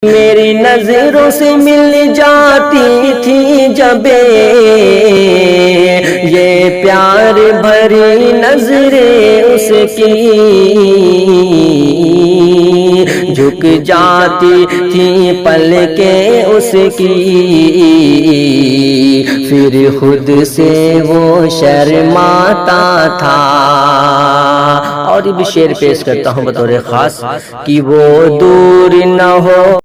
मेरी नजरों से मिल जाती थी जबे ये प्यार भरी नजरें उसकी, झुक जाती थी पलकें उसकी, फिर खुद से वो शर्माता था। और ये भी शेर पेश करता हूँ बतौर खास कि वो दूर न हो